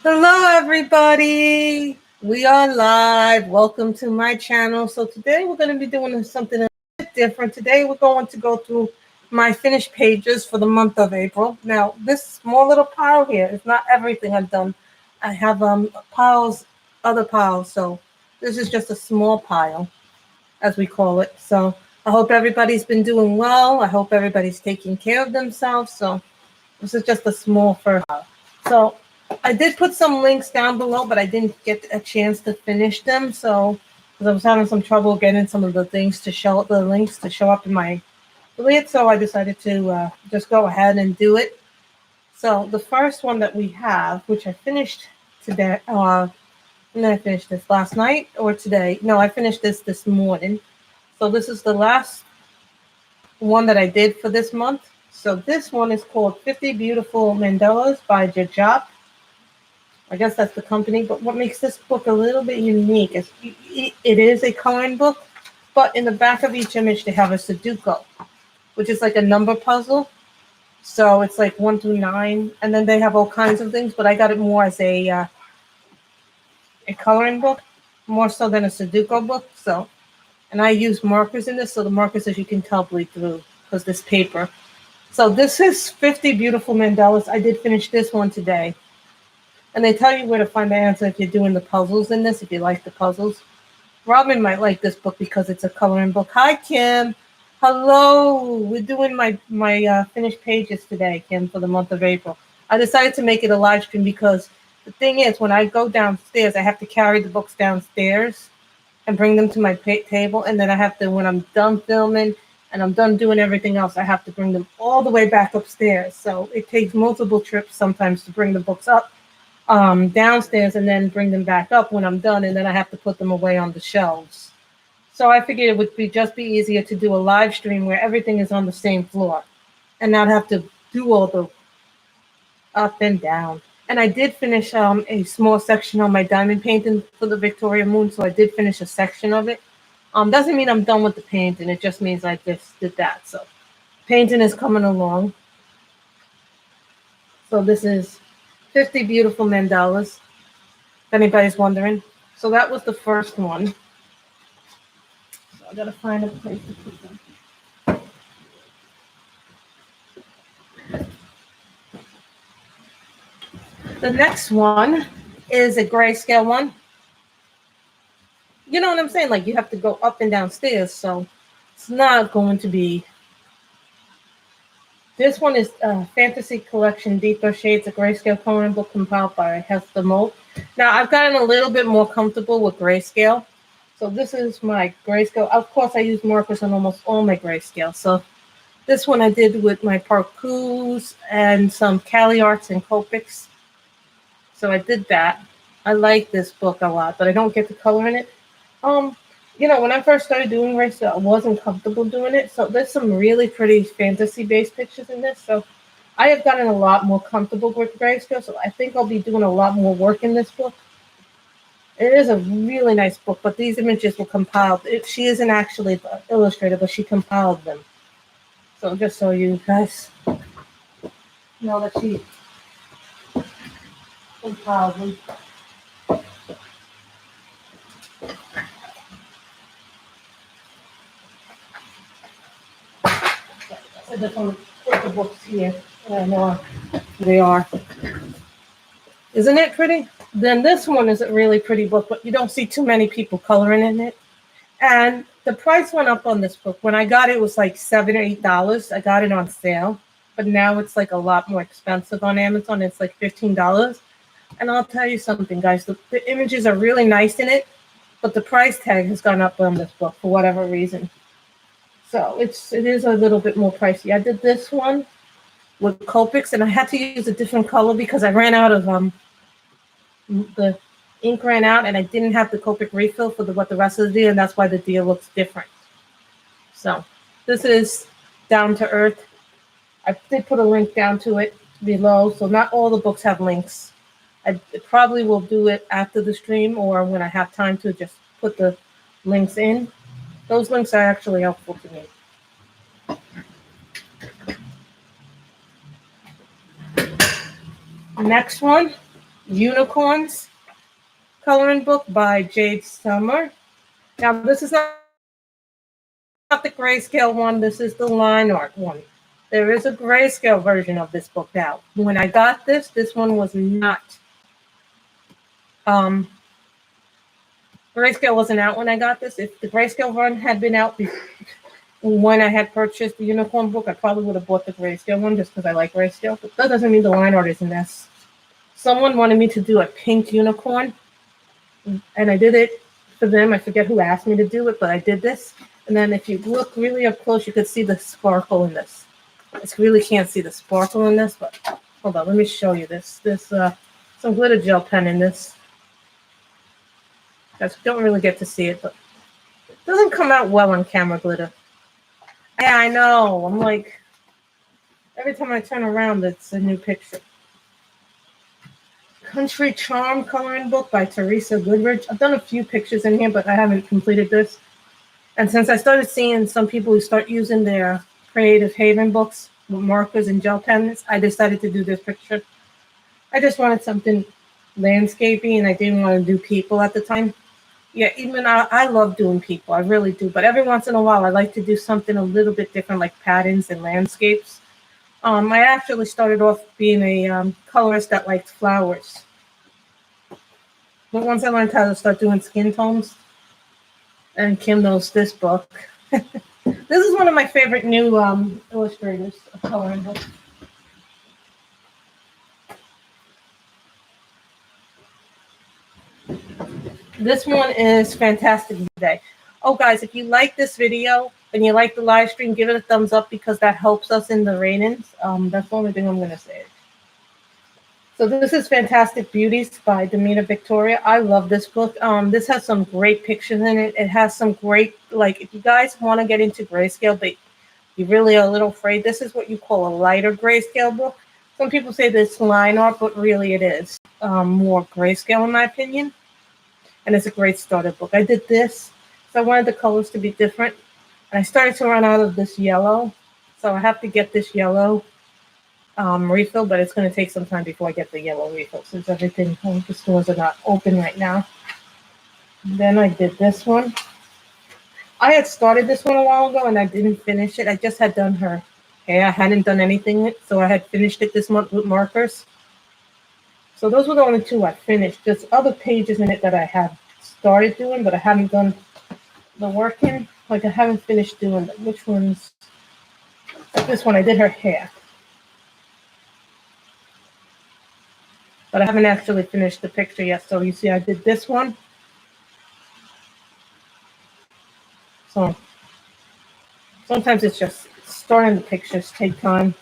Hello, everybody. We are live. Welcome to my channel. So today we're going to be doing something a bit different. Today we're going to go through my finished pages for the month of April. Now, this small little pile here is not everything I've done. I have piles, other piles. So this is just a small pile, as we call it. So I hope everybody's been doing well. I hope everybody's taking care of themselves. So this is just a small first pile. So I did put some links down below, but I didn't get a chance to finish them. So, because I was having some trouble getting some of the things to show up, the links to show up in my affiliate. So I decided to just go ahead and do it. So the first one that we have, which I finished today, and then I finished this last night or today. No, I finished this morning. So this is the last one that I did for this month. So this one is called 50 Beautiful Mandalas by DJAPE. I guess that's the company, but what makes this book a little bit unique is it is a coloring book, but in the back of each image they have a Sudoku, which is like a number puzzle. So it's like 1 through 9, and then they have all kinds of things, but I got it more as a coloring book, more so than a Sudoku book. So, and I use markers in this, so the markers, as you can tell, bleed through because this paper. So this is 50 Beautiful Mandalas. I did finish this one today. And they tell you where to find the answer if you're doing the puzzles in this, if you like the puzzles. Robin might like this book because it's a coloring book. Hi, Kim. Hello. We're doing my finished pages today, Kim, for the month of April. I decided to make it a live stream because the thing is, when I go downstairs, I have to carry the books downstairs and bring them to my table. And then I have to, when I'm done filming and I'm done doing everything else, I have to bring them all the way back upstairs. So it takes multiple trips sometimes to bring the books up downstairs and then bring them back up when I'm done, and then I have to put them away on the shelves. So I figured it would just be easier to do a live stream where everything is on the same floor and not have to do all the up and down. And I did finish a small section on my diamond painting for the Victoria Moon, so I did finish a section of it. Doesn't mean I'm done with the painting, it just means I just did that. So painting is coming along. So this is 50 Beautiful Mandalas, if anybody's wondering. So that was the first one. So I gotta find a place to put them. The next one is a grayscale one. You know what I'm saying? Like you have to go up and down stairs, so it's not going to be. This one is Fantasy Collection Deeper Shades, a grayscale coloring book compiled by Hester Mold. Now, I've gotten a little bit more comfortable with grayscale. So this is my grayscale. Of course, I use markers on almost all my grayscale. So this one I did with my Parkus and some Cali Arts and Copics. So I did that. I like this book a lot, but I don't get the color in it. You know, when I first started doing grayscale, I wasn't comfortable doing it. So there's some really pretty fantasy-based pictures in this. So I have gotten a lot more comfortable with grayscale. So I think I'll be doing a lot more work in this book. It is a really nice book, but these images were compiled. She isn't actually the illustrator, but she compiled them. So just so you guys know that she compiled them. I just want to put the books here. I know they are. Isn't it pretty? Then this one is a really pretty book, but you don't see too many people coloring in it. And the price went up on this book. When I got it, it was like $7 or $8. I got it on sale, but now it's like a lot more expensive on Amazon. It's like $15. And I'll tell you something, guys. The images are really nice in it, but the price tag has gone up on this book for whatever reason. So it is a little bit more pricey. I did this one with Copics, and I had to use a different color because I ran out of the ink ran out, and I didn't have the Copic refill for what the rest of the deal, and that's why the deal looks different. So this is Down to Earth. I did put a link down to it below, so not all the books have links. I probably will do it after the stream or when I have time to just put the links in. Those links are actually helpful to me. Next one Unicorns coloring book by Jade Summer. Now, this is not the Grayscale one. This is the line art one. There is a Grayscale version of this book now. When I got this one was not. Grayscale wasn't out when I got this. If the Grayscale run had been out when I had purchased the Unicorn book, I probably would have bought the Grayscale one just because I like Grayscale. But that doesn't mean the line art isn't this. Someone wanted me to do a pink unicorn, and I did it for them. I forget who asked me to do it, but I did this. And then if you look really up close, you could see the sparkle in this. I really can't see the sparkle in this, but hold on, let me show you this. There's some glitter gel pen in this. You guys don't really get to see it, but it doesn't come out well on camera glitter. Yeah, I know. I'm like, every time I turn around, it's a new picture. Country Charm coloring book by Teresa Goodridge. I've done a few pictures in here, but I haven't completed this. And since I started seeing some people who start using their Creative Haven books with markers and gel pens, I decided to do this picture. I just wanted something landscapey, and I didn't want to do people at the time. Yeah, even I love doing people. I really do. But every once in a while, I like to do something a little bit different, like patterns and landscapes. I actually started off being a colorist that liked flowers. But once I learned how to start doing skin tones, and Kim knows this book. This is one of my favorite new illustrators of coloring books. This one is Fantastic Day. Oh, guys, if you like this video and you like the live stream, give it a thumbs up because that helps us in the ratings. That's the only thing I'm going to say. So this is Fantastic Beauties by Damita Victoria. I love this book. This has some great pictures in it. It has some great, like, if you guys want to get into Grayscale, but you really are a little afraid, this is what you call a lighter Grayscale book. Some people say this line art, but really it is more Grayscale in my opinion. And it's a great starter book. I did this, so I wanted the colors to be different. And I started to run out of this yellow, so I have to get this yellow refill, but it's going to take some time before I get the yellow refill since everything, the stores are not open right now. And then I did this one. I had started this one a while ago and I didn't finish it. I just had done her hair. I hadn't done anything with it, so I had finished it this month with markers. So those were the only two I finished. There's other pages in it that I have started doing, but I haven't done the work in. Like I haven't finished doing them. Which ones? Like this one, I did her hair. But I haven't actually finished the picture yet. So you see I did this one. So sometimes it's just starting the pictures take time.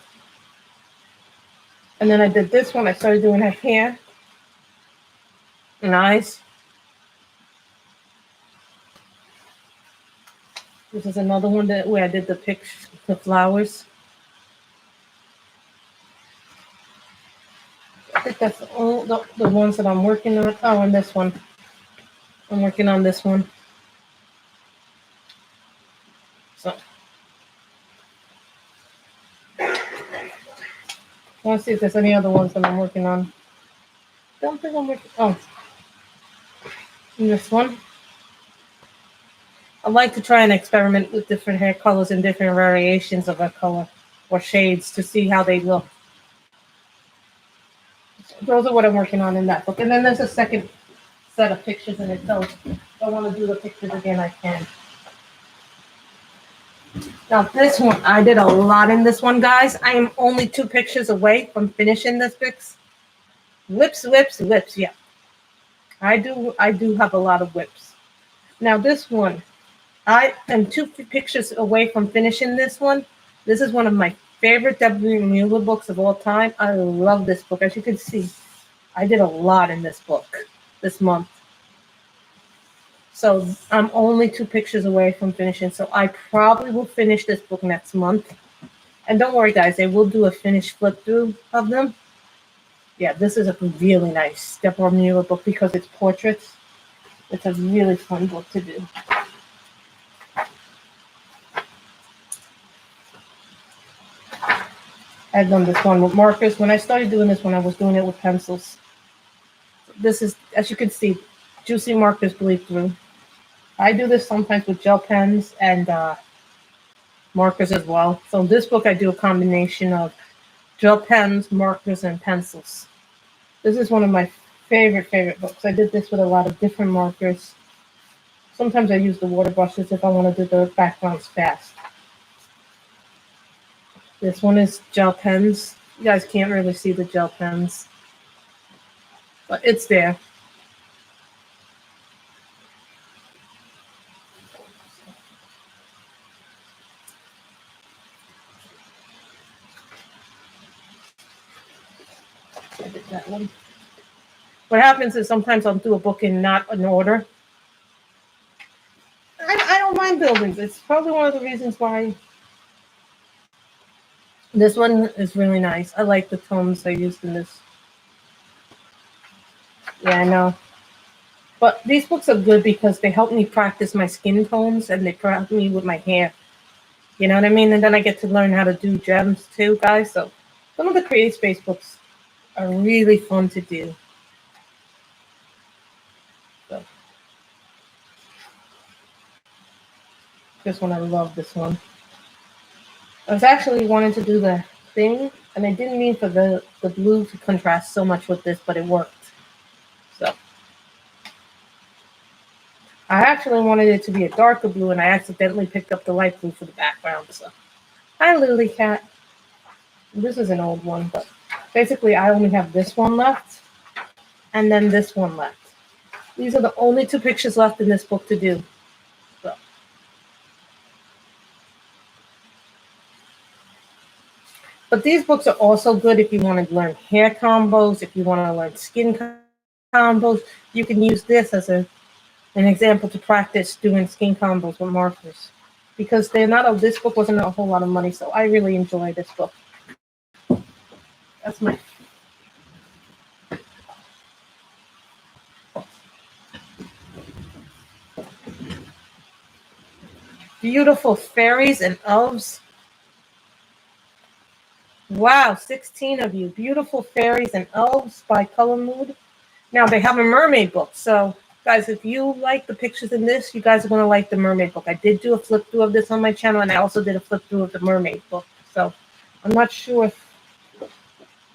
And then I did this one. I started doing her hair and eyes. This is another one where I did the picture, the flowers. I think that's all the ones that I'm working on. Oh, and this one. I'm working on this one. So I want to see if there's any other ones that I'm working on. Don't think I'm working. Oh, and this one. I like to try and experiment with different hair colors and different variations of a color or shades to see how they look. So those are what I'm working on in that book. And then there's a second set of pictures in it. So if I want to do the pictures again, I can. Now this one, I did a lot in this one, guys. I am only 2 pictures away from finishing this fix. Whips, yeah. I do have a lot of whips. Now this one, I am 2 pictures away from finishing this one. This is one of my favorite Deborah Muller books of all time. I love this book. As you can see, I did a lot in this book this month. So I'm only 2 pictures away from finishing. So I probably will finish this book next month. And don't worry, guys, I will do a finished flip through of them. Yeah, this is a really nice Deborah Muller book because it's portraits. It's a really fun book to do. I've done this one with markers. When I started doing this one, I was doing it with pencils. this is, as you can see, juicy markers bleed through. I do this sometimes with gel pens and markers as well. So in this book, I do a combination of gel pens, markers, and pencils. This is one of my favorite books. I did this with a lot of different markers. Sometimes I use the water brushes if I want to do the backgrounds fast. This one is gel pens. You guys can't really see the gel pens, but it's there. I did that one. What happens is sometimes I'll do a book in not an order. I don't mind buildings. It's probably one of the reasons why this one is really nice. I like the tones I used in this. Yeah, I know. But these books are good because they help me practice my skin tones and they help me with my hair. You know what I mean? And then I get to learn how to do gems too, guys. So some of the Create Space books are really fun to do. So this one, I love this one. I was actually wanting to do the thing, and I didn't mean for the blue to contrast so much with this, but it worked. So I actually wanted it to be a darker blue, and I accidentally picked up the light blue for the background. So hi, Lily Cat. This is an old one, but basically I only have this one left, and then this one left. These are the only two pictures left in this book to do. So. But these books are also good if you want to learn hair combos, if you want to learn skin combos. You can use this as an example to practice doing skin combos with markers. Because this book wasn't a whole lot of money, so I really enjoy this book. That's my... Beautiful Fairies and Elves. Wow, 16 of you. Beautiful Fairies and Elves by Color Mood. Now, they have a mermaid book. So, guys, if you like the pictures in this, you guys are going to like the mermaid book. I did do a flip through of this on my channel, and I also did a flip through of the mermaid book. So, I'm not sure if...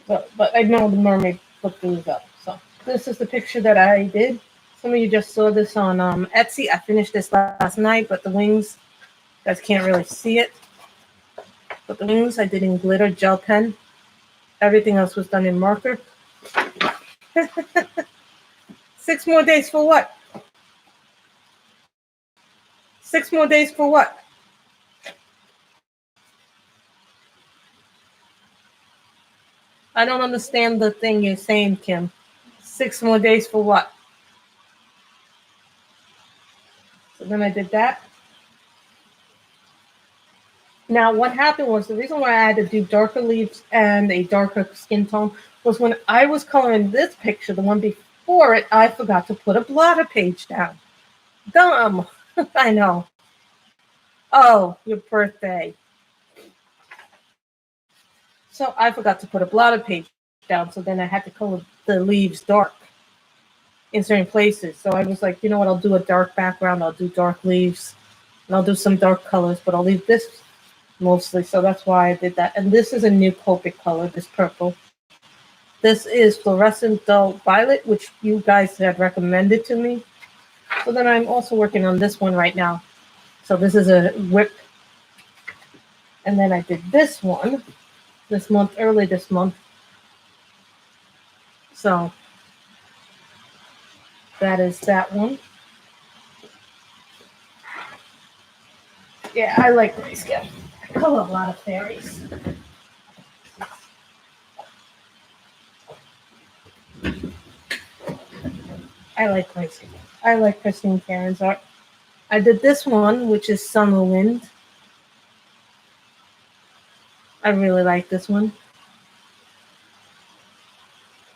But I know the mermaid book is up. So, this is the picture that I did. Some of you just saw this on Etsy. I finished this last night, but the wings, you guys can't really see it. But the wings I did in glitter gel pen. Everything else was done in marker. 6 more days for what? 6 more days for what? I don't understand the thing you're saying, Kim. 6 more days for what? So then I did that. Now, what happened was, the reason why I had to do darker leaves and a darker skin tone was when I was coloring this picture, the one before it, I forgot to put a blotter page down. Dumb. I know. Oh, your birthday. So I forgot to put a blotter page down, so then I had to color the leaves dark in certain places. So I was like, you know what, I'll do a dark background, I'll do dark leaves, and I'll do some dark colors, but I'll leave this mostly. So that's why I did that. And this is a new Copic color, this purple. This is Fluorescent Dull Violet, which you guys had recommended to me. So then I'm also working on this one right now. So this is a whip. And then I did this one this month, early this month. So that is that one. Yeah, I like Grayscale. I color a lot of fairies. I like Grayscale. I like Christine Karron's art. I did this one, which is Summer Wind. I really like this one.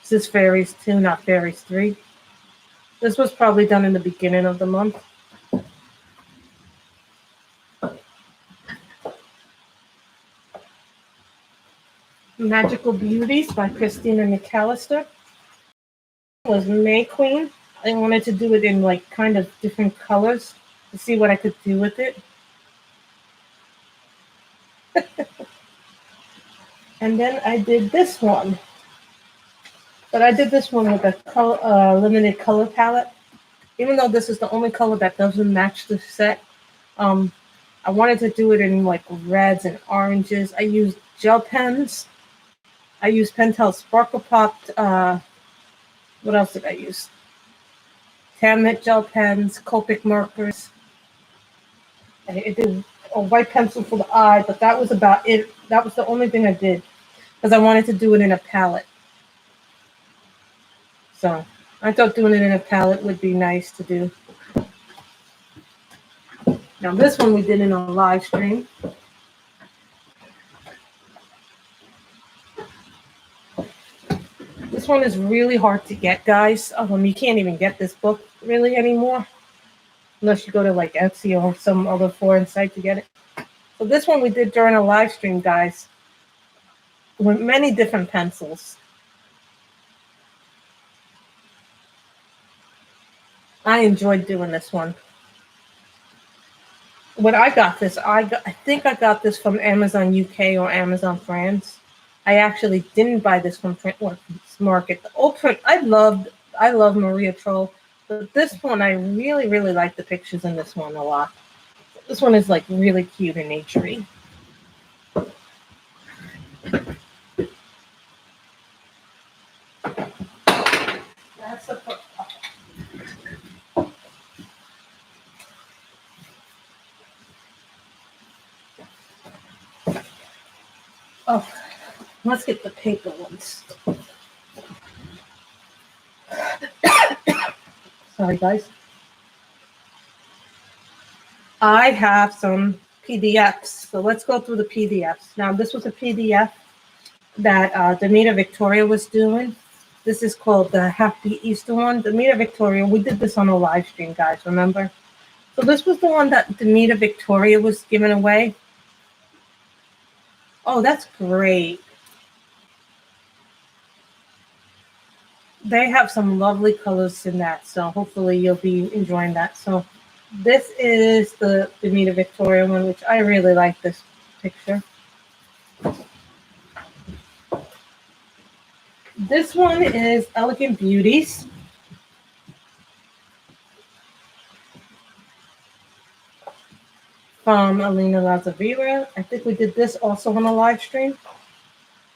This is Fairies 2, not Fairies 3. This was probably done in the beginning of the month. Magical Beauties by Cristina McAllister. was May Queen. I wanted to do it in like kind of different colors to see what I could do with it. And then I did this one. But I did this one with a color, limited color palette. Even though this is the only color that doesn't match the set, I wanted to do it in like reds and oranges. I used gel pens. I used Pentel Sparkle Popped. What else did I use? Tanmet gel pens, Copic markers. I did a white pencil for the eye, but that was about it. That was the only thing I did because I wanted to do it in a palette. So I thought doing it in a palette would be nice to do. Now this one we did in a live stream. This one is really hard to get, guys. You can't even get this book really anymore unless you go to like Etsy or some other foreign site to get it. So this one we did during a live stream, guys, with many different pencils. I enjoyed doing this one. When I got this, I think I got this from Amazon UK or Amazon France. I actually didn't buy this from Print Market. The old print, I love Maria Troll, but this one I really, really like the pictures in this one a lot. This one is like really cute and naturey. That's the book. Oh, let's get the paper ones. Sorry, guys. I have some PDFs, so let's go through the PDFs. Now, this was a PDF that Damita Victoria was doing. This is called the Happy Easter one. Damita Victoria, we did this on a live stream, guys, remember? So this was the one that Damita Victoria was giving away. Oh, that's great. They have some lovely colors in that, so hopefully you'll be enjoying that. So this is the Damita Victoria one, which I really like this picture. This one is Elegant Beauties. From Alina Lazavira. I think we did this also on a live stream.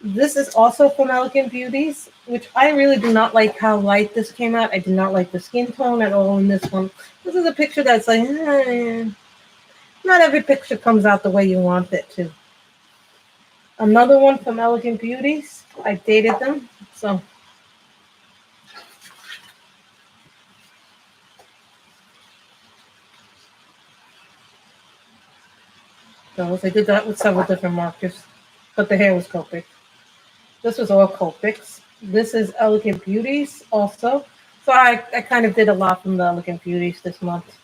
This is also from Elegant Beauties, which I really do not like how light this came out. I do not like the skin tone at all in this one. This is a picture that's like, not every picture comes out the way you want it to. Another one from Elegant Beauties. I dated them, so. So I did that with several different markers, but the hair was Copic. This was all Copics. This is Elegant Beauties also. So I kind of did a lot from the Elegant Beauties this month.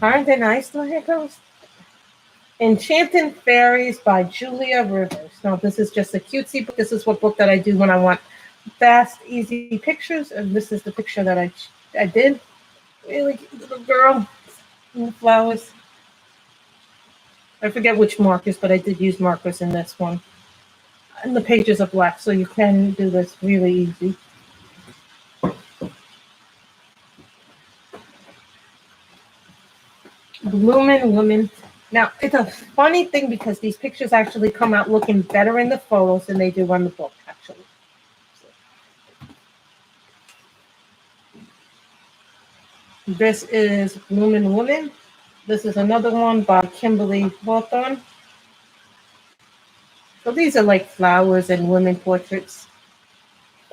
Aren't they nice, the haircuts? Enchanted Fairies by Julia Rivers. Now, this is just a cutesy book. This is what book that I do when I want fast, easy pictures. And this is the picture that I did. Really cute little girl in the flowers. I forget which markers, but I did use markers in this one. And the pages are black, so you can do this really easy. Bloomin' Woman. Now, it's a funny thing because these pictures actually come out looking better in the photos than they do on the book, actually. This is Bloomin' Woman. This is another one by Kimberly Hawthorne. So these are like flowers and women portraits.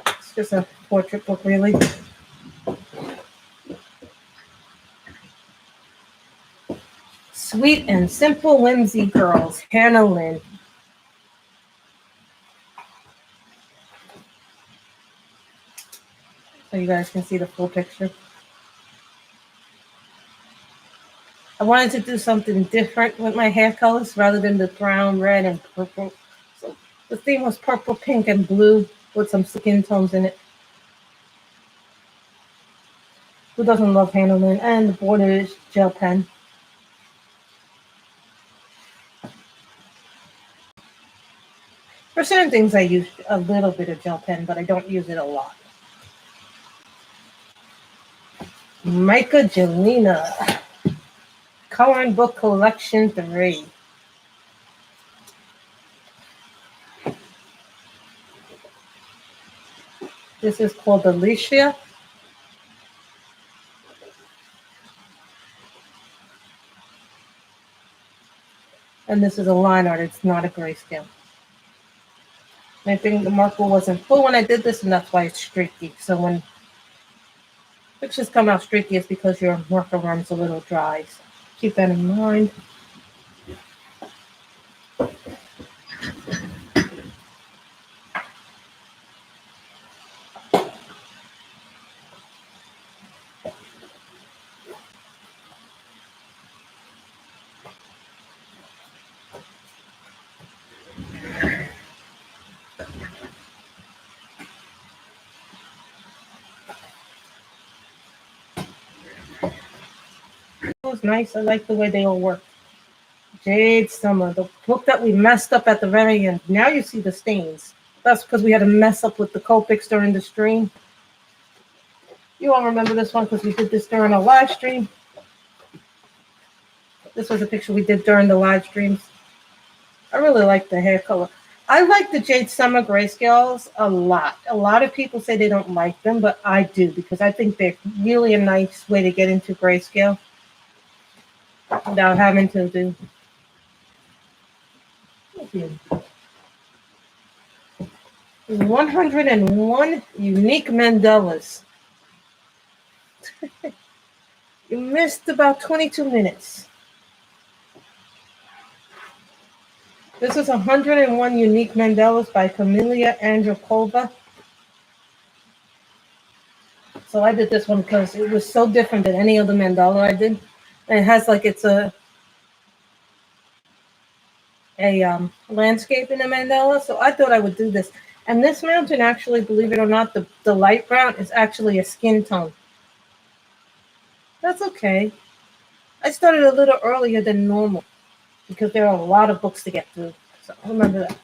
It's just a portrait book, really. So Sweet and Simple Whimsy Girls, Hannah Lynn. So you guys can see the full picture. I wanted to do something different with my hair colors rather than the brown, red, and purple. So the theme was purple, pink, and blue with some skin tones in it. Who doesn't love Hannah Lynn? And the border is gel pen. For certain things, I use a little bit of gel pen, but I don't use it a lot. Jelena, Coloring Book Collection 3. This is called Alicia. And this is a line art. It's not a grayscale. I think the marker wasn't full when I did this, and that's why it's streaky. So when pictures come out streaky, it's because your marker runs a little dry. So keep that in mind. It was nice. I like the way they all work. Jade Summer, the book that we messed up at the very end. Now you see the stains. That's because we had to mess up with the Copics during the stream. You all remember this one because we did this during a live stream. This was a picture we did during the live streams. I really like the hair color. I like the Jade Summer grayscales a lot. A lot of people say they don't like them, but I do because I think they're really a nice way to get into grayscale without having to do. 101 unique mandalas. You missed about 22 minutes. This is 101 unique mandalas by Camelia Androkova. So I did this one because it was so different than any other mandala I did. And it has like it's a landscape in a mandala. So I thought I would do this. And this mountain actually, believe it or not, the light brown is actually a skin tone. That's okay. I started a little earlier than normal because there are a lot of books to get through. So remember that.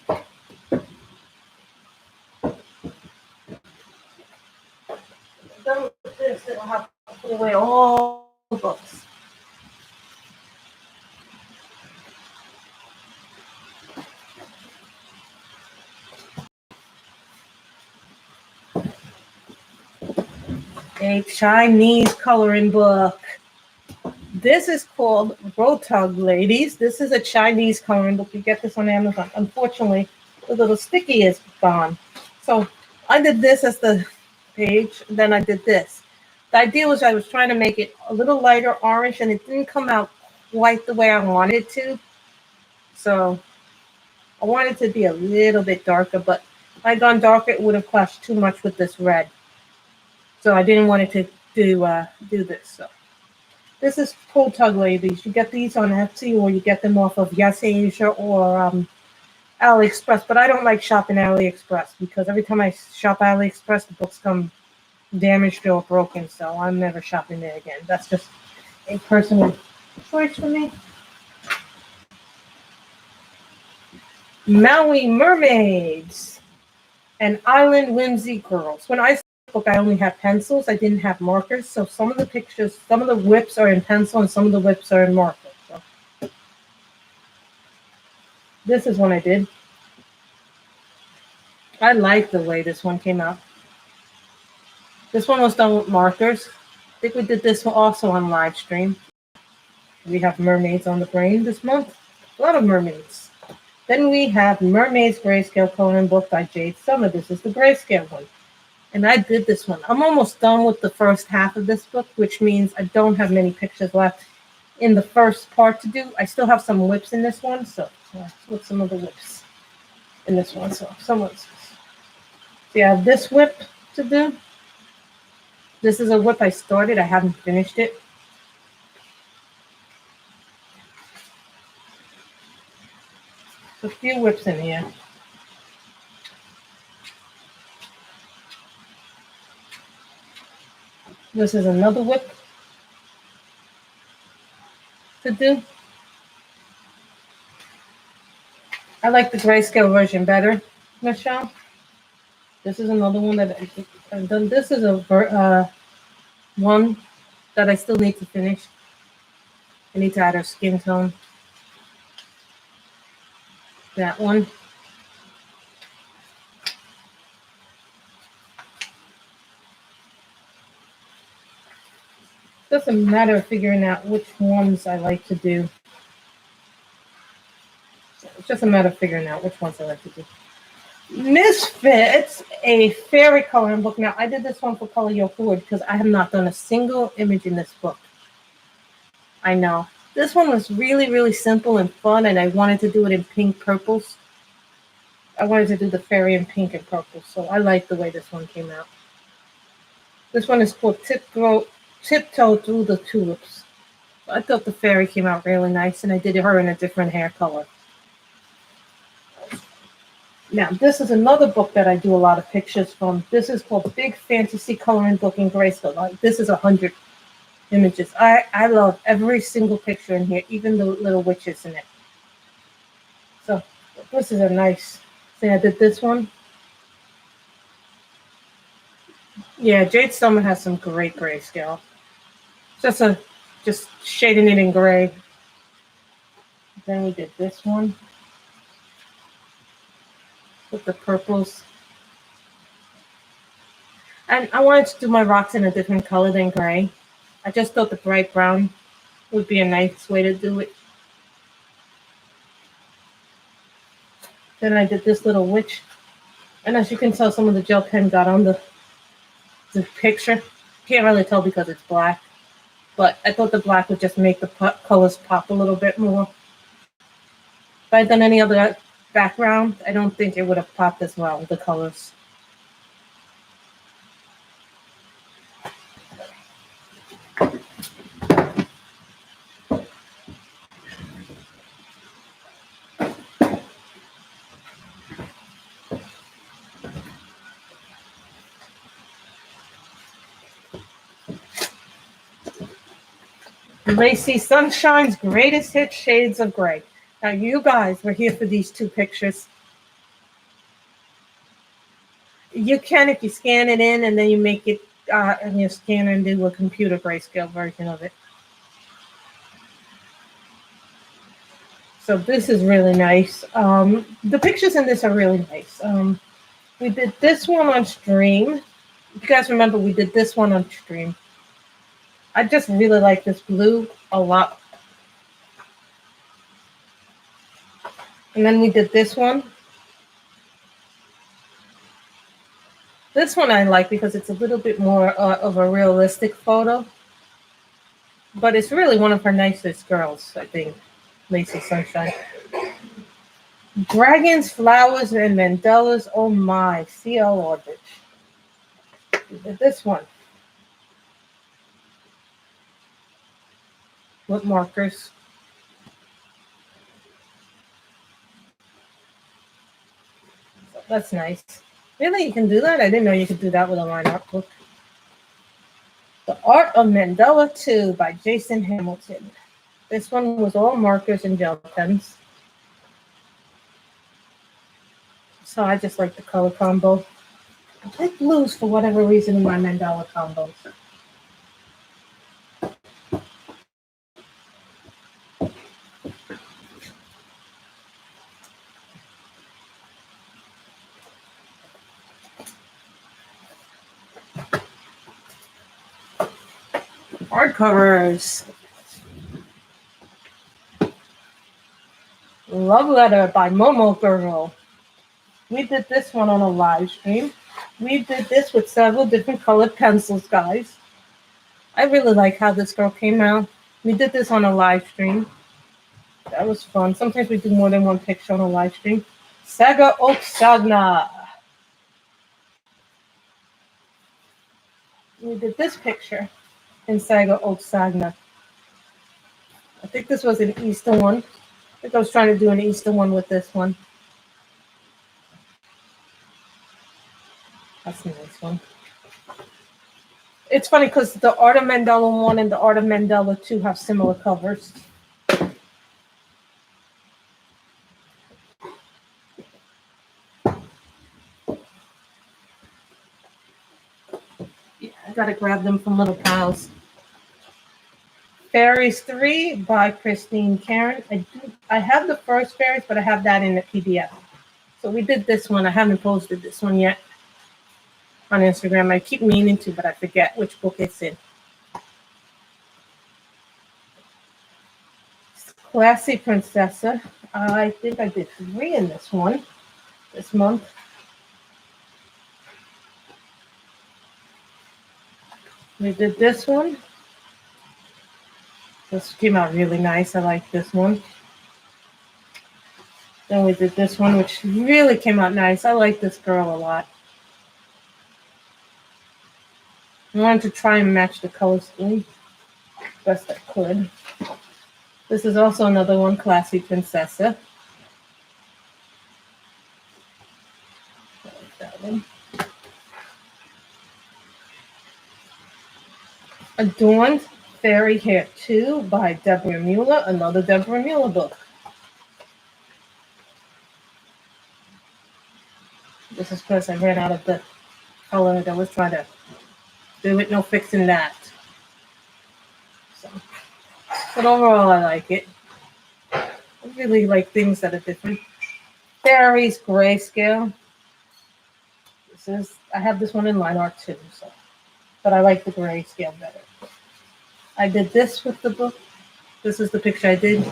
Done with this, then I'll have to put away all the books. A Chinese coloring book. This is called Rotug, ladies. This is a Chinese coloring book. You get this on Amazon. Unfortunately, the little sticky is gone. So I did this as the page, and then I did this. The idea was I was trying to make it a little lighter orange, and it didn't come out quite the way I wanted it to. So I wanted it to be a little bit darker, but if I'd gone darker, it would have clashed too much with this red. So I didn't want it to do this. So this is Rotug, ladies. You get these on Etsy, or you get them off of Yes Asia or AliExpress. But I don't like shopping AliExpress because every time I shop AliExpress, the books come damaged or broken. So I'm never shopping there again. That's just a personal choice for me. Maui Mermaids and Island Whimsy Girls. When I book, I only have pencils. I didn't have markers. So some of the pictures, some of the whips are in pencil and some of the whips are in marker. So this is one I did. I like the way this one came out. This one was done with markers. I think we did this also on live stream. We have mermaids on the brain this month. A lot of mermaids. Then we have Mermaid's Grayscale coloring book by Jade Summer. This is the Grayscale one. And I did this one. I'm almost done with the first half of this book, which means I don't have many pictures left in the first part to do. I still have some whips in this one, so let's put some of the whips in this one. So you have this whip to do. This is a whip I started. I haven't finished it. A few whips in here. This is another whip to do. I like the grayscale version better, Michelle. This is another one that I've done. This is a one that I still need to finish. I need to add her skin tone. That one. Doesn't matter figuring out which ones I like to do. It's just a matter of figuring out which ones I like to do. Misfits, a fairy coloring book. Now, I did this one for Color Your Food because I have not done a single image in this book. I know. This one was really, really simple and fun, and I wanted to do it in pink purples. I wanted to do the fairy in pink and purple, so I like the way this one came out. This one is called Tiptoe Through the Tulips. I thought the fairy came out really nice, and I did her in a different hair color. Now, this is another book that I do a lot of pictures from. This is called Big Fantasy Coloring Book in Grayscale. Like, this is 100 images. I love every single picture in here, even the little witches in it. So, this is a nice thing. I did this one. Yeah, Jade Summer has some great grayscale. Just shading it in gray. Then we did this one with the purples. And I wanted to do my rocks in a different color than gray. I just thought the bright brown would be a nice way to do it. Then I did this little witch. And as you can tell, some of the gel pen got on the picture. Can't really tell because it's black. But I thought the black would just make the colors pop a little bit more. If I had done any other background, I don't think it would have popped as well with the colors. Lacey Sunshine's Greatest Hit Shades of Gray. Now, you guys were here for these two pictures. You can if you scan it in and then you make it in your scanner and do a computer grayscale version of it. So this is really nice. The pictures in this are really nice. We did this one on stream. If you guys remember, we did this one on stream. I just really like this blue a lot. And then we did this one. This one I like because it's a little bit more of a realistic photo. But it's really one of her nicest girls, I think. Lacey Sunshine. Dragons, Flowers, and Mandalas. Oh my. CL Orbit. We did this one. With markers. So that's nice. Really, you can do that? I didn't know you could do that with a line art book. The Art of Mandala 2 by Jason Hamilton. This one was all markers and gel pens. So I just like the color combo. I like blues for whatever reason in my mandala combos. Hardcovers. Love Letter by Momo Girl. We did this one on a live stream. We did this with several different colored pencils, guys. I really like how this girl came out. We did this on a live stream. That was fun. Sometimes we do more than one picture on a live stream. Saga Oksagna. We did this picture in Saga Oksagna. I think this was an Easter one. I think I was trying to do an Easter one with this one. That's a nice one. It's funny because the Art of Mandala 1 and the Art of Mandala 2 have similar covers. Yeah, I gotta grab them from little piles. Fairies 3 by Christine Karron. I have the first Fairies, but I have that in the PDF. So we did this one. I haven't posted this one yet on Instagram. I keep meaning to, but I forget which book it's in. Classy Princessa. I think I did 3 in this one this month. We did this one. This came out really nice. I like this one. Then we did this one, which really came out nice. I like this girl a lot. I wanted to try and match the color scheme best I could. This is also another one, Classy Princessa. I like that one. Adorned Fairy Hair 2 by Deborah Muller, another Deborah Muller book. This is because I ran out of the color that I was trying to do it, no fixing that. So, but overall, I like it. I really like things that are different. Fairies Grayscale. I have this one in line art too, so, but I like the Grayscale better. I did this with the book. This is the picture I did.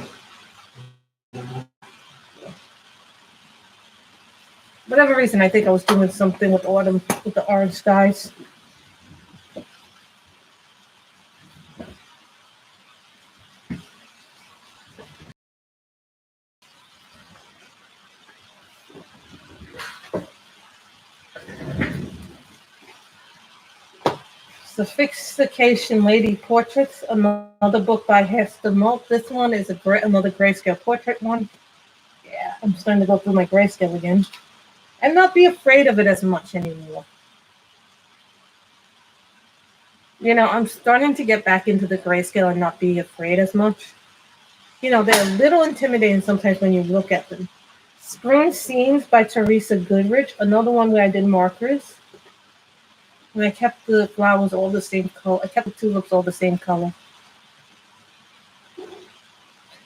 Whatever reason, I think I was doing something with autumn, with the orange skies. Sophistication Lady Portraits, another book by Hester Moult. This one is another Grayscale portrait one. Yeah, I'm starting to go through my Grayscale again. And not be afraid of it as much anymore. You know, I'm starting to get back into the Grayscale and not be afraid as much. You know, they're a little intimidating sometimes when you look at them. Spring Scenes by Teresa Goodridge, another one where I did markers. And I kept the flowers all the same color. I kept the tulips all the same color.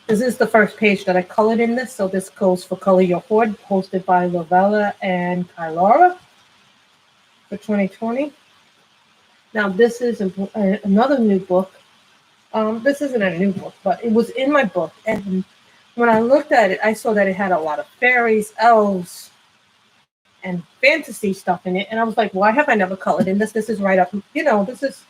This is the first page that I colored in this, so this goes for Color Your Hoard, hosted by Lovella and Kylara for 2020. Now, this is another new book. This isn't a new book, but it was in my book. And when I looked at it, I saw that it had a lot of fairies, elves, and fantasy stuff in it. And I was like, why have I never colored in this? This is right up, you know, this is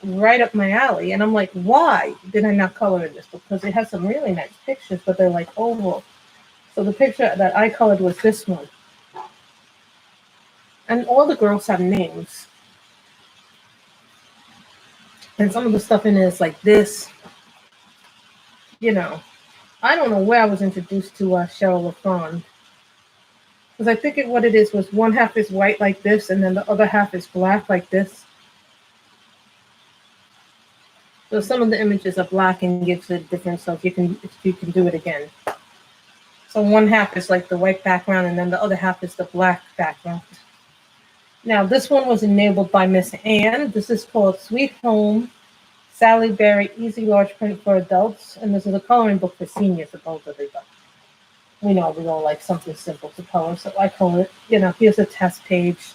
right up my alley. And I'm like, why did I not color in this book? Because it has some really nice pictures, but they're like oval. So the picture that I colored was this one. And all the girls have names. And some of the stuff in it is like this. You know, I don't know where I was introduced to Cheryl LaFond. Because I think what it is was one half is white like this, and then the other half is black like this. So some of the images are black and gives it a difference. So if you can do it again. So one half is like the white background, and then the other half is the black background. Now this one was enabled by Miss Anne. This is called Sweet Home, Sally Berry, Easy Large Print for Adults, and this is a coloring book for seniors, supposedly. But we know we all like something simple to color, so I color it. You know, here's a test page.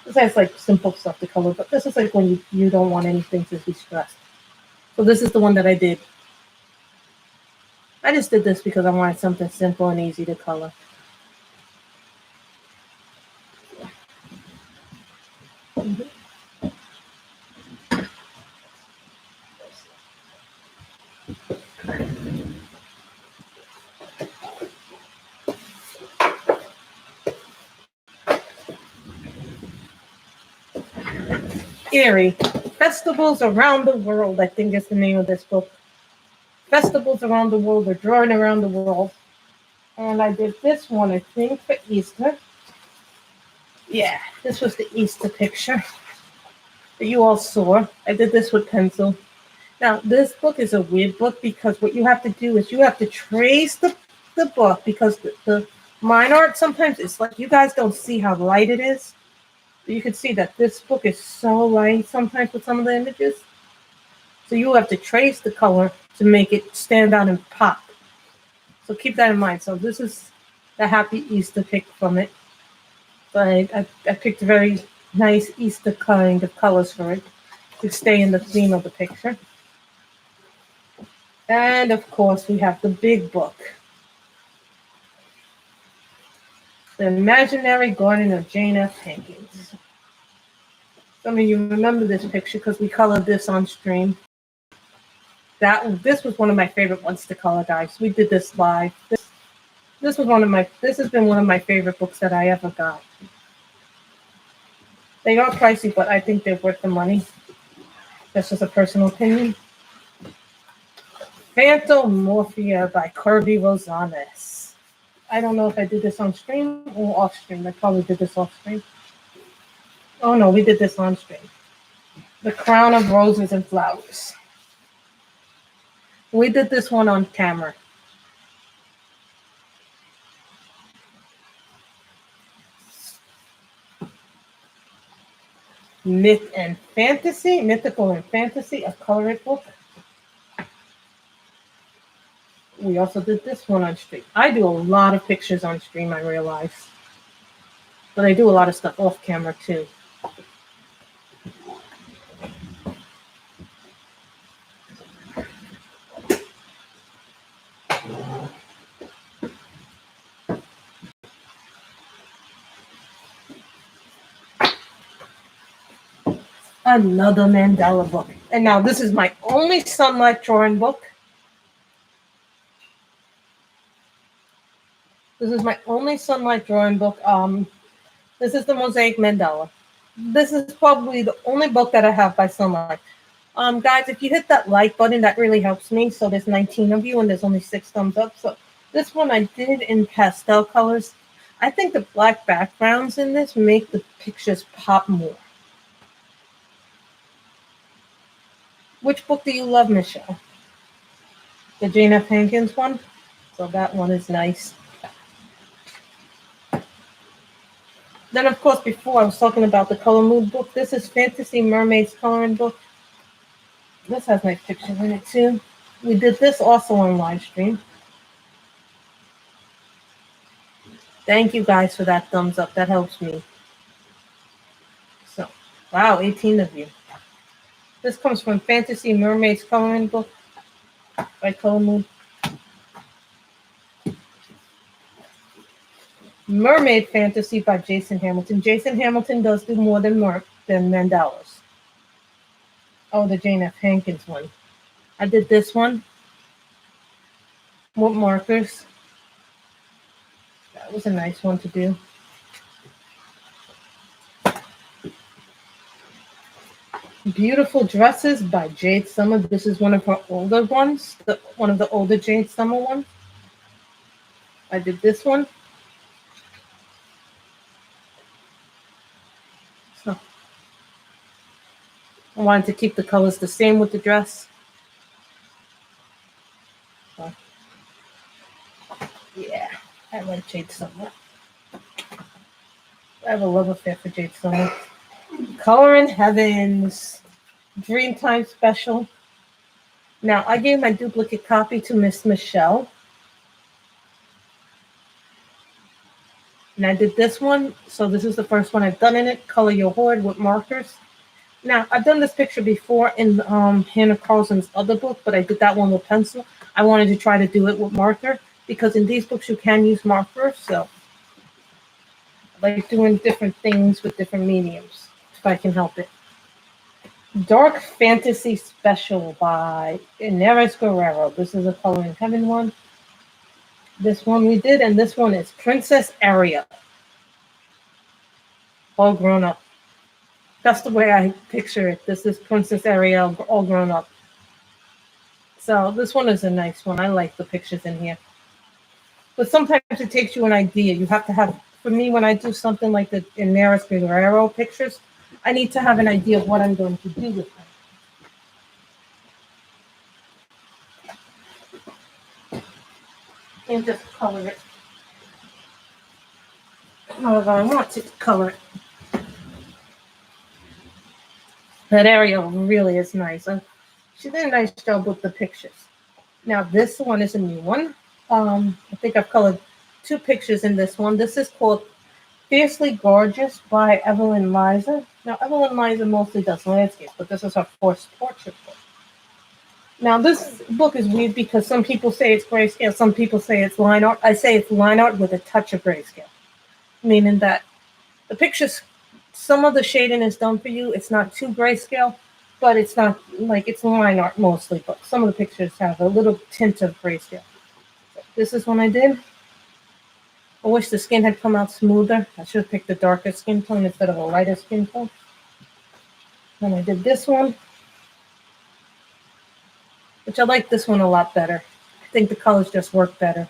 This has like simple stuff to color, but this is like when you don't want anything to be stressed. So this is the one that I did. I just did this because I wanted something simple and easy to color. Eerie. Festivals Around the World, I think is the name of this book. Festivals Around the World, or Drawing Around the World. And I did this one, I think, for Easter. Yeah, this was the Easter picture that you all saw. I did this with pencil. Now, this book is a weird book because what you have to do is you have to trace the book because the mine art sometimes it's like you guys don't see how light it is. You can see that this book is so light sometimes with some of the images. So you have to trace the color to make it stand out and pop. So keep that in mind. So this is the Happy Easter pick from it. But I picked a very nice Easter kind of colors for it to stay in the theme of the picture. And of course, we have the big book. The Imaginary Garden of Jane F. Hankins. Some of you remember this picture because we colored this on stream. This was one of my favorite ones to color, guys. We did this live. This has been one of my favorite books that I ever got. They are pricey, but I think they're worth the money. That's just a personal opinion. Phantomorphia by Kirby Rosales. I don't know if I did this on stream or off stream. I probably did this off stream. Oh no, we did this on stream. The Crown of Roses and Flowers. We did this one on camera. Mythical and Fantasy, a colored book. We also did this one on stream. I do a lot of pictures on stream, I realize. But I do a lot of stuff off camera too. Another Mandala book. And now this is my only sunlight drawing book. This is my only sunlight drawing book. This is the Mosaic Mandala. This is probably the only book that I have by sunlight. Guys, if you hit that like button, that really helps me. So there's 19 of you and there's only 6 thumbs up. So this one I did in pastel colors. I think the black backgrounds in this make the pictures pop more. Which book do you love, Michelle? The Jane F. Hankins one? So that one is nice. Then, of course, before I was talking about the Color Mood book. This is Fantasy Mermaid's coloring book. This has nice pictures in it, too. We did this also on live stream. Thank you guys for that thumbs up. That helps me. So, wow, 18 of you. This comes from Fantasy Mermaid's coloring book by Color Mood. Mermaid Fantasy by Jason Hamilton. Jason Hamilton does do more than Mandalas. Oh, the Jane F. Hankins one. I did this one with markers. That was a nice one to do. Beautiful Dresses by Jade Summer. This is one of her older ones. One of the older Jade Summer ones. I did this one. So I wanted to keep the colors the same with the dress. So, yeah, I like Jade Summer. I have a love affair for Jade Summer. Color in Heavens, Dreamtime Special. Now, I gave my duplicate copy to Miss Michelle. And I did this one. So this is the first one I've done in it. Color Your Hoard with markers. Now, I've done this picture before in Hannah Carlson's other book, but I did that one with pencil. I wanted to try to do it with marker because in these books you can use markers. So I like doing different things with different mediums. If I can help it. Dark Fantasy Special by Inez Guerrero. This is a Color in Heaven one. This one we did, and this one is Princess Arya. All grown up. That's the way I picture it. This is Princess Ariel all grown up. So this one is a nice one. I like the pictures in here. But sometimes it takes you an idea. You have to have, for me, when I do something like the Inaris Guerrero pictures, I need to have an idea of what I'm going to do with them. And just color it. However I want to color it. That Ariel really is nice. She did a nice job with the pictures. Now this one is a new one. I think I've colored 2 pictures in this one. This is called Fiercely Gorgeous by Evelyn Liza. Now Evelyn Liza mostly does landscapes, but this is her first portrait book. Now this book is weird because some people say it's grayscale, some people say it's line art. I say it's line art with a touch of grayscale, meaning that the pictures, some of the shading is done for you. It's not too grayscale, but it's not like it's line art mostly, but some of the pictures have a little tint of grayscale. This is one I did. I wish the skin had come out smoother. I should have picked a darker skin tone instead of a lighter skin tone. Then I did this one, which I like this one a lot better. I think the colors just work better.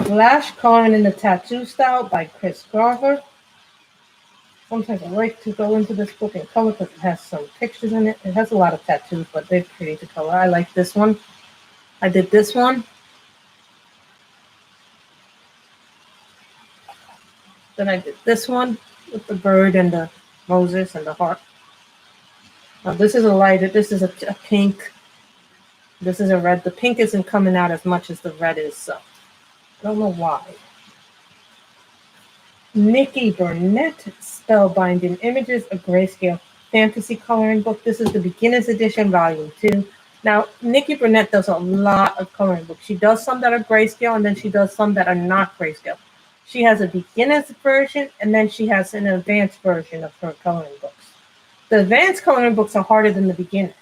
Lash Coloring in the Tattoo Style by Chris Garver. Sometimes I like to go into this book and color because it has some pictures in it. It has a lot of tattoos, but they're pretty to color. I like this one. I did this one. Then I did this one with the bird and the Moses and the heart. Now this is a lighter. This is a pink. This is a red. The pink isn't coming out as much as the red is, so I don't know why. Nikki Burnett, Spellbinding Images, a Grayscale fantasy coloring book. This is the Beginner's Edition, Volume 2. Now, Nikki Burnett does a lot of coloring books. She does some that are grayscale, and then she does some that are not grayscale. She has a beginner's version, and then she has an advanced version of her coloring books. The advanced coloring books are harder than the beginners.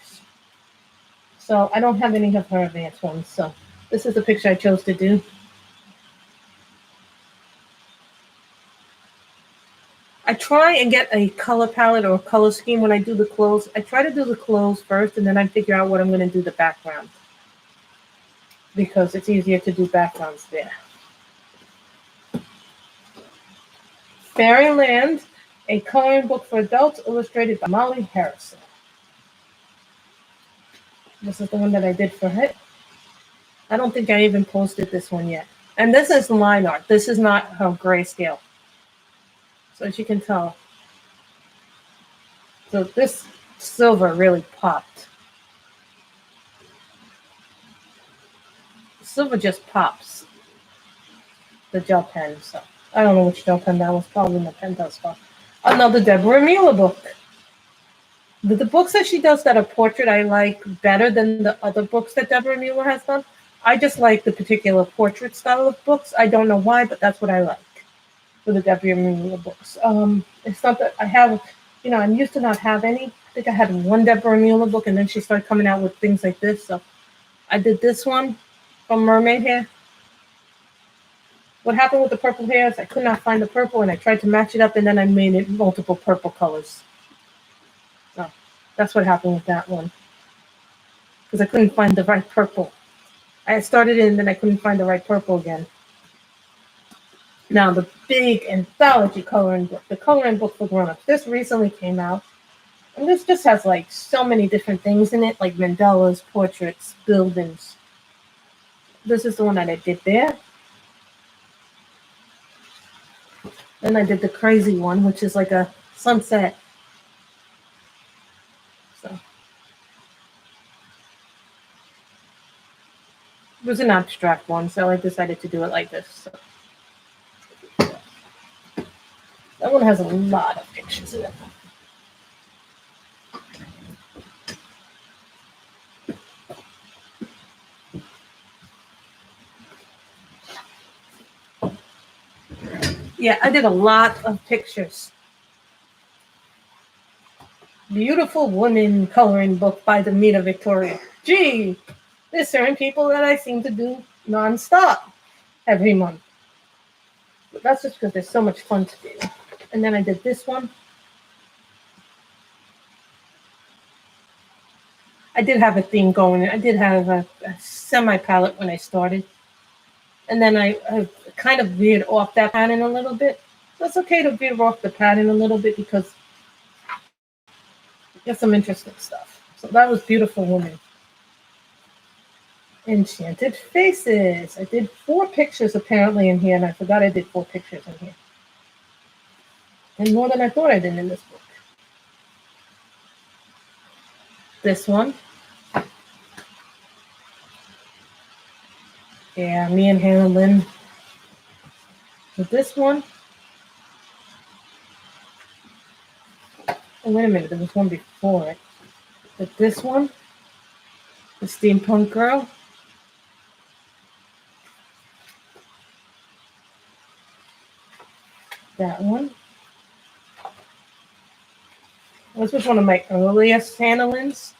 So I don't have any of her advanced ones. So this is the picture I chose to do. I try and get a color palette or a color scheme when I do the clothes. I try to do the clothes first, and then I figure out what I'm going to do the background, because it's easier to do backgrounds there. Fairyland, a coloring book for adults, illustrated by Molly Harrison. This is the one that I did for it. I don't think I even posted this one yet. And this is line art. This is not her grayscale. So as you can tell. So this silver really popped. Silver just pops. The gel pen. So I don't know which gel pen that was. Probably in the pen stuff. Another Deborah Muller book. The books that she does that are portrait I like better than the other books that Deborah Muller has done. I just like the particular portrait style of books. I don't know why, but that's what I like for the Deborah Muller books. It's not that I have, I'm used to not have any. I think I had one Deborah Muller book, and then she started coming out with things like this. So I did this one from Mermaid hair. What happened with the purple hair is I could not find the purple, and I tried to match it up, and then I made it multiple purple colors. So that's what happened with that one, because I couldn't find the right purple. I started it, and then I couldn't find the right purple again. Now, the big anthology coloring book, the coloring book for grown-ups. This recently came out, and this just has like so many different things in it, like mandalas, portraits, buildings. This is the one that I did there. Then I did the crazy one, which is like a sunset. So it was an abstract one, so I decided to do it like this. So that one has a lot of pictures in it. Yeah, I did a lot of pictures. Beautiful Woman coloring book by Damita Victoria. Gee, there's certain people that I seem to do nonstop every month. But that's just because they're so much fun to do. And then I did this one. I did have a theme going. I did have a semi-palette when I started. And then I kind of veered off that pattern a little bit. So it's okay to veer off the pattern a little bit because you get some interesting stuff. So that was Beautiful Woman. Enchanted Faces. I did 4 pictures apparently in here, and I forgot I did 4 pictures in here. And more than I thought I did in this book. This one. Yeah, me and Hannah Lynn. With this one. Oh, wait a minute, there was one before it. But this one, the Steampunk Girl. That one. This was one of my earliest Hannah Lynn's.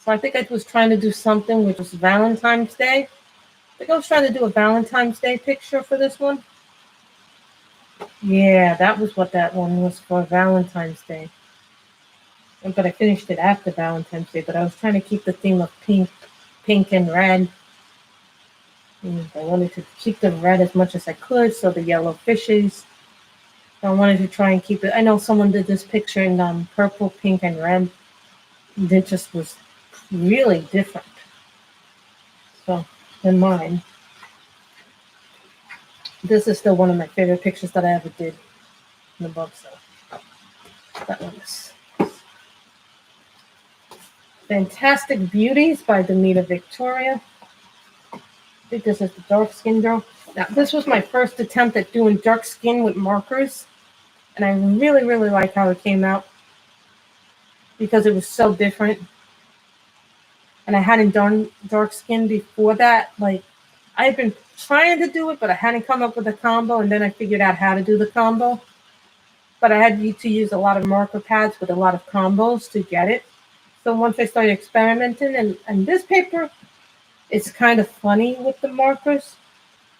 So I think I was trying to do something which was Valentine's Day. I think I was trying to do a Valentine's Day picture for this one. Yeah, that was what that one was for, Valentine's Day. But I finished it after Valentine's Day, but I was trying to keep the theme of pink and red. And I wanted to keep the red as much as I could, so the yellow fishes. I wanted to try and keep it. I know someone did this picture in purple, pink, and red. It just was really different. So, than mine. This is still one of my favorite pictures that I ever did in the book. So, that one is Fantastic Beauties by Damita Victoria. I think this is the dark skin girl. Now, this was my first attempt at doing dark skin with markers. And I really, really like how it came out. Because it was so different. And I hadn't done dark skin before that. Like, I had been trying to do it, but I hadn't come up with a combo. And then I figured out how to do the combo. But I had to use a lot of marker pads with a lot of combos to get it. So once I started experimenting, and this paper, it's kind of funny with the markers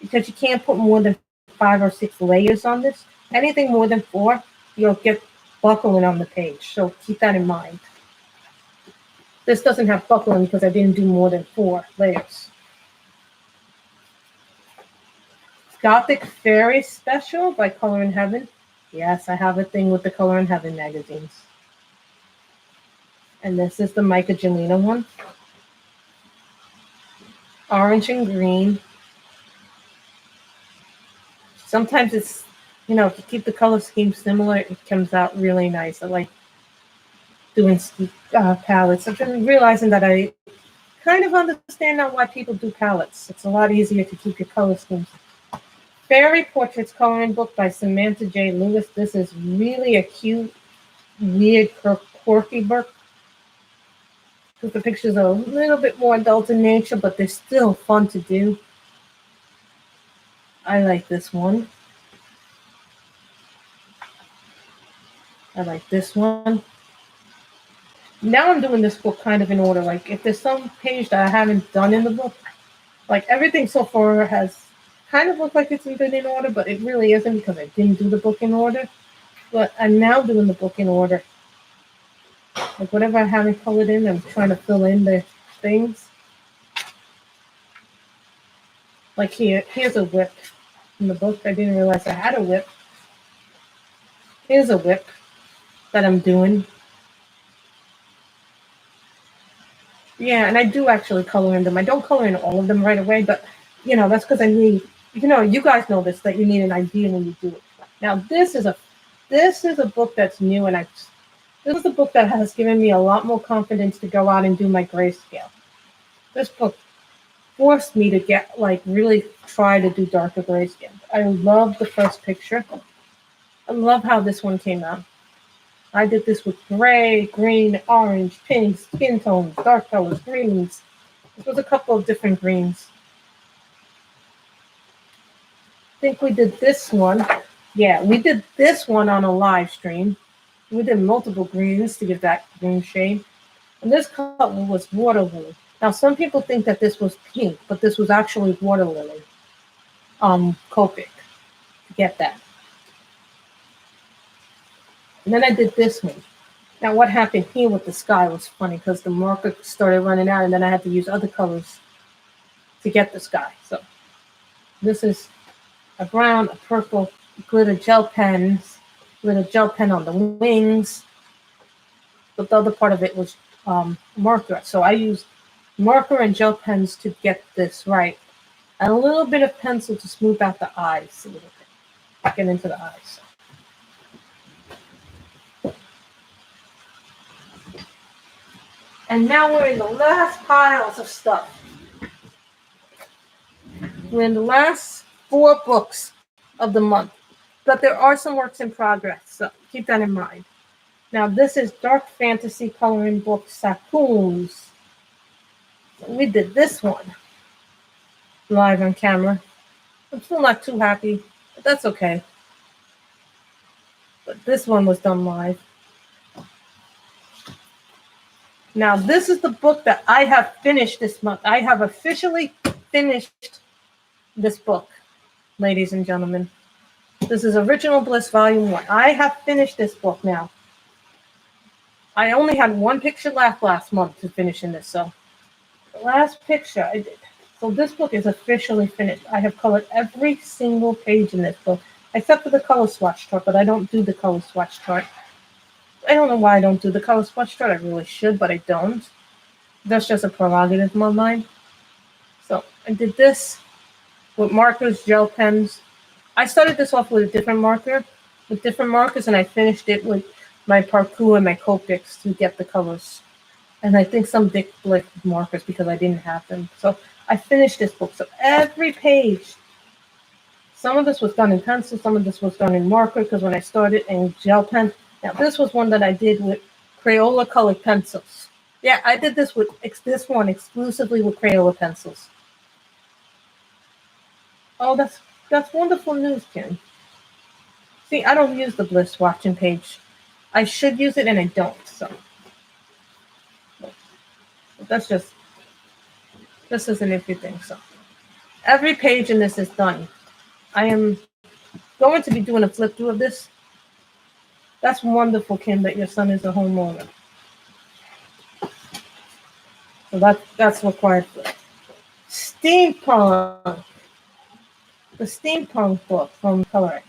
because you can't put more than 5 or 6 layers on this. Anything more than 4, you'll get buckling on the page. So keep that in mind. This doesn't have buckling because I didn't do more than 4 layers. Gothic Fairies Special by Color in Heaven. Yes, I have a thing with the Color in Heaven magazines. And this is the Michelangelo one. Orange and green. Sometimes it's, if you keep the color scheme similar, it comes out really nice. I like doing palettes. I've been realizing that I kind of understand now why people do palettes. It's a lot easier to keep your color schemes. Fairy Portraits Coloring Book by Samantha J. Lewis. This is really a cute, weird, quirky book. Because the pictures are a little bit more adult in nature, but they're still fun to do. I like this one. I like this one. Now I'm doing this book kind of in order. Like, if there's some page that I haven't done in the book, like everything so far has kind of looked like it's been in order, but it really isn't because I didn't do the book in order. But I'm now doing the book in order. Like, whatever I haven't colored in, I'm trying to fill in the things. Like here's a whip in the book. I didn't realize I had a whip. Here's a whip that I'm doing. Yeah, and I do actually color in them. I don't color in all of them right away, but, that's because I need, you guys know this, that you need an idea when you do it. Now, this is a book that's new, and this is a book that has given me a lot more confidence to go out and do my grayscale. This book forced me to really try to do darker grayscale. I love the first picture. I love how this one came out. I did this with gray, green, orange, pink, skin tones, dark colors, greens. This was a couple of different greens. I think we did this one. Yeah, we did this one on a live stream. We did multiple greens to give that green shade. And this color was water lily. Now, some people think that this was pink, but this was actually water lily. Copic. get that. And then I did this one. Now what happened here with the sky was funny because the marker started running out and then I had to use other colors to get the sky. So this is a brown, a purple, glitter gel pens, glitter gel pen on the wings. But the other part of it was marker. So I used marker and gel pens to get this right. And a little bit of pencil to smooth out the eyes a little bit. Get into the eyes. And now we're in the last piles of stuff. We're in the last 4 books of the month. But there are some works in progress, so keep that in mind. Now this is Dark Fantasy Coloring Book Sakuns. We did this one live on camera. I'm still not too happy, but that's okay. But this one was done live. Now this is the book that I have finished this month. I have officially finished this book, ladies and gentlemen. This is Original Bliss Volume 1. I have finished this book now. I only had 1 picture left last month to finish in this, so the last picture I did. So this book is officially finished. I have colored every single page in this book, except for the color swatch chart, but I don't do the color swatch chart. I don't know why I don't do the color swatch chart. I really should, but I don't. That's just a prerogative of mine. So I did this with markers, gel pens. I started this off with a different marker, with different markers, and I finished it with my Parkour and my Copics to get the colors. And I think some Dick Blick markers because I didn't have them. So I finished this book. So every page, some of this was done in pencil, some of this was done in marker because when I started in gel pen. Now this was one that I did with Crayola colored pencils. Yeah, I did this with this one exclusively with Crayola pencils. Oh, that's wonderful news, Kim. See, I don't use the Bliss watching page. I should use it and I don't, so. But that's just, this is an iffy thing, so. Every page in this is done. I am going to be doing a flip through of this. That's wonderful, Kim, that your son is a homeowner. So that's required for it. Steampunk. The Steampunk book from Coloring.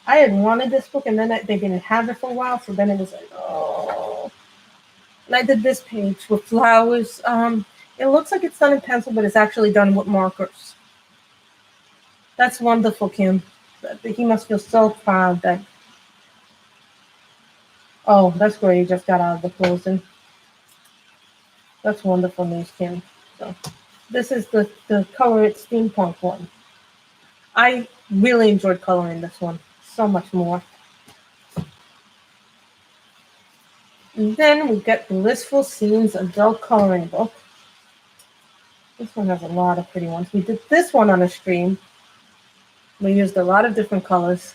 I had wanted this book, and then they didn't have it for a while, so then it was like, oh. And I did this page with flowers. It looks like it's done in pencil, but it's actually done with markers. That's wonderful, Kim. He must feel so proud that. Oh, that's great. He just got out of the closing. That's wonderful news, Kim. So this is the Color It Steampunk one. I really enjoyed coloring this one. So much more. And then we get Blissful Scenes Adult Coloring Book. This one has a lot of pretty ones. We did this one on a stream. We used a lot of different colors.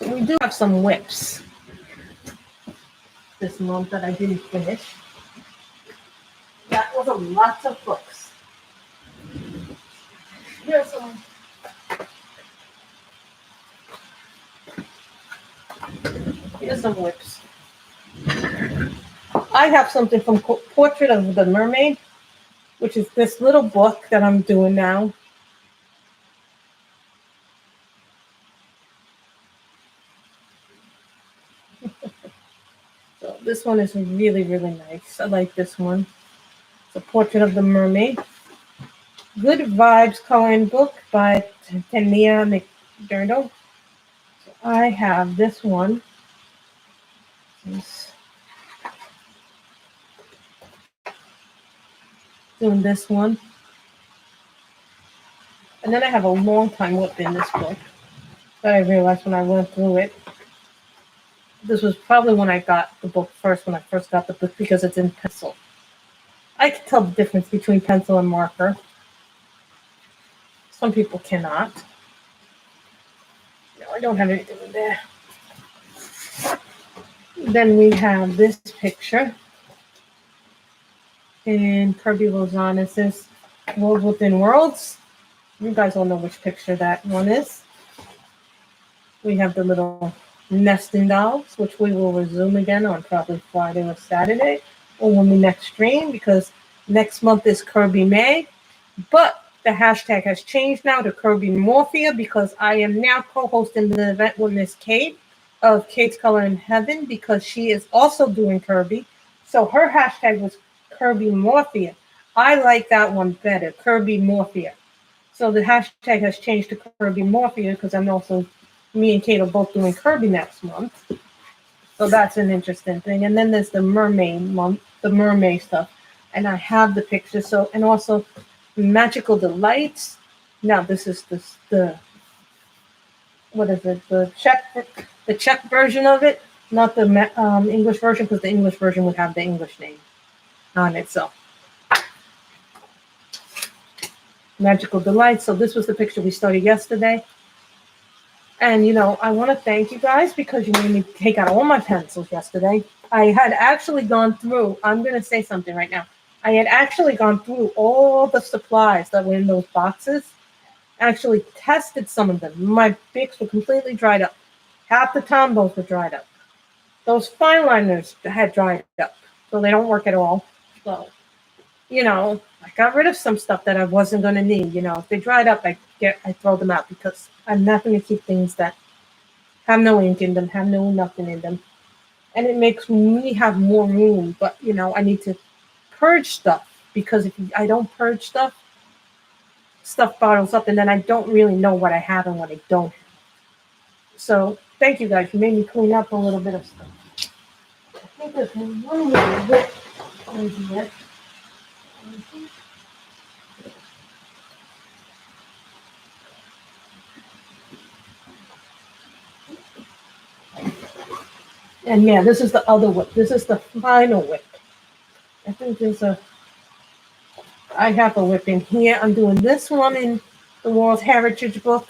We do have some whips this month that I didn't finish. That was a lot of books. Here's some. Here's some whips. I have something from Portrait of the Mermaid, which is this little book that I'm doing now. So this one is really, really nice. I like this one. It's a Portrait of the Mermaid. Good Vibes Coloring Book by Tania McDermott. So I have this one. Doing this one. And then I have a long time whip in this book that I realized when I went through it. This was probably when I got the book first, when I first got the book, because it's in pencil. I can tell the difference between pencil and marker. Some people cannot. No, I don't have anything in there. Then we have this picture in Kirby Lozana's World Within Worlds. You guys all know which picture that one is. We have the little nesting dolls, which we will resume again on probably Friday or Saturday, or when we next stream, because next month is Kirby May. But the hashtag has changed now to Kirby Morphia, because I am now co-hosting the event with Miss Kate of Kate's Color in Heaven, because she is also doing Kirby. So her hashtag was Kirby Morphia. I like that one better, Kirby Morphia. So the hashtag has changed to Kirby Morphia, because I'm also, me and Kate are both doing Kirby next month. So that's an interesting thing. And then there's the Mermaid month, the Mermaid stuff. And I have the pictures. So, and also Magical Delights. Now this is the what is it? The Czech version of it, not the English version, because the English version would have the English name on it. So Magical Delights. So this was the picture we started yesterday. And, you know, I want to thank you guys, because you made me take out all my pencils yesterday. I had actually gone through, I'm going to say something right now. I had actually gone through all the supplies that were in those boxes, actually tested some of them. My Bics were completely dried up. Half the Tombos were dried up. Those fine liners had dried up, so they don't work at all. So, you know, I got rid of some stuff that I wasn't going to need. You know, if they dried up, I throw them out, because I'm not going to keep things that have no ink in them, have no nothing in them. And it makes me have more room. But, you know, I need to purge stuff, because if I don't purge stuff bottles up, and then I don't really know what I have and what I don't have. So thank you guys. You made me clean up a little bit of stuff. I think there's one little bit in here. And yeah, this is the other whip. This is the final whip. I think I have a whip in here. I'm doing this one in the World Heritage book.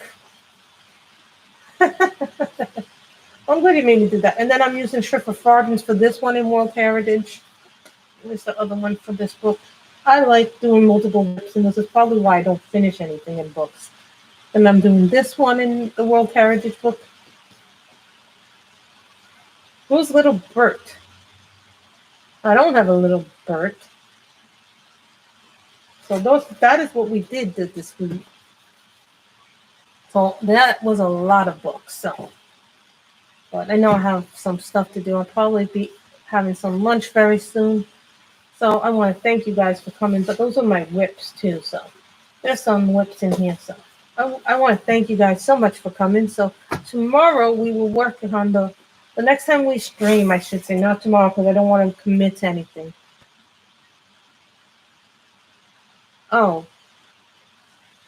I'm glad you made me do that. And then I'm using Schrift Farbens for this one in World Heritage. There's the other one for this book. I like doing multiple whips, and this is probably why I don't finish anything in books. And I'm doing this one in the World Heritage book. Who's little Bert? I don't have a little Bert. So that is what we did this week. So that was a lot of books. So, but I know I have some stuff to do. I'll probably be having some lunch very soon. So I want to thank you guys for coming. But those are my whips too. So there's some whips in here. So I want to thank you guys so much for coming. So tomorrow we will work on the next time we stream, I should say, not tomorrow, because I don't want to commit to anything. Oh,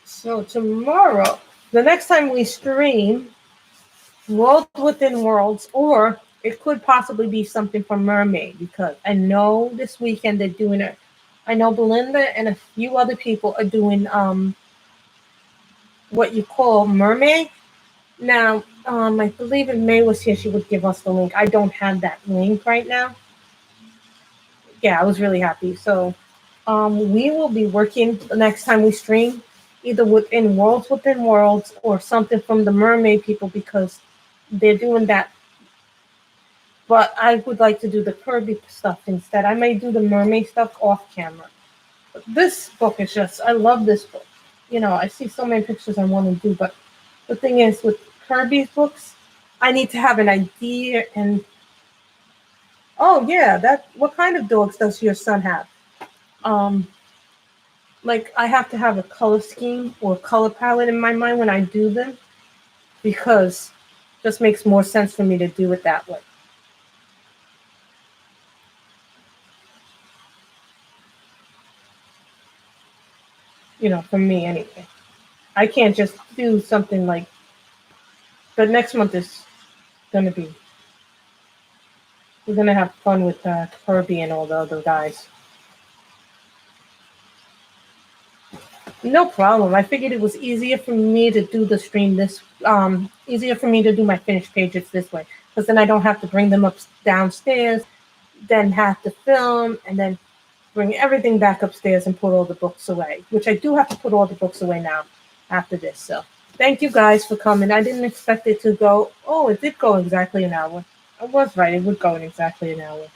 so tomorrow, the next time we stream, World Within Worlds, or it could possibly be something from Mermaid, because I know this weekend they're doing it. I know Belinda and a few other people are doing what you call Mermaid. Now, I believe if May was here, she would give us the link. I don't have that link right now. Yeah, I was really happy. So we will be working the next time we stream, either within Worlds or something from the Mermaid people, because they're doing that. But I would like to do the Kirby stuff instead. I may do the Mermaid stuff off camera. But this book is just, I love this book. You know, I see so many pictures I want to do, but the thing is, with Kirby's books, I need to have an idea. And oh yeah, what kind of dogs does your son have? Like, I have to have a color scheme or color palette in my mind when I do them, because it just makes more sense for me to do it that way. You know, for me anyway. I can't just do something like, but next month is going to be, we're going to have fun with Kirby and all the other guys. No problem. I figured it was easier for me to do the stream easier for me to do my finished pages this way, because then I don't have to bring them up downstairs, then have to film, and then bring everything back upstairs and put all the books away, which I do have to put all the books away now. after this. So thank you guys for coming. I didn't expect it to go. Oh, it did go exactly an hour. I was right. It would go in exactly an hour.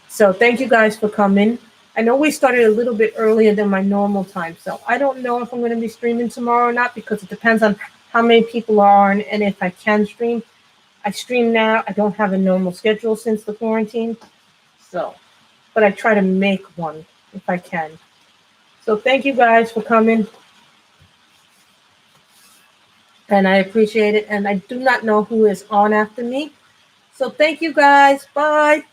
So thank you guys for coming. I know we started a little bit earlier than my normal time. So I don't know if I'm going to be streaming tomorrow or not because it depends on how many people are and if I can stream. I stream now. I don't have a normal schedule since the quarantine. So, but I try to make one if I can. So thank you guys for coming. And I appreciate it. And I do not know who is on after me. So thank you guys. Bye.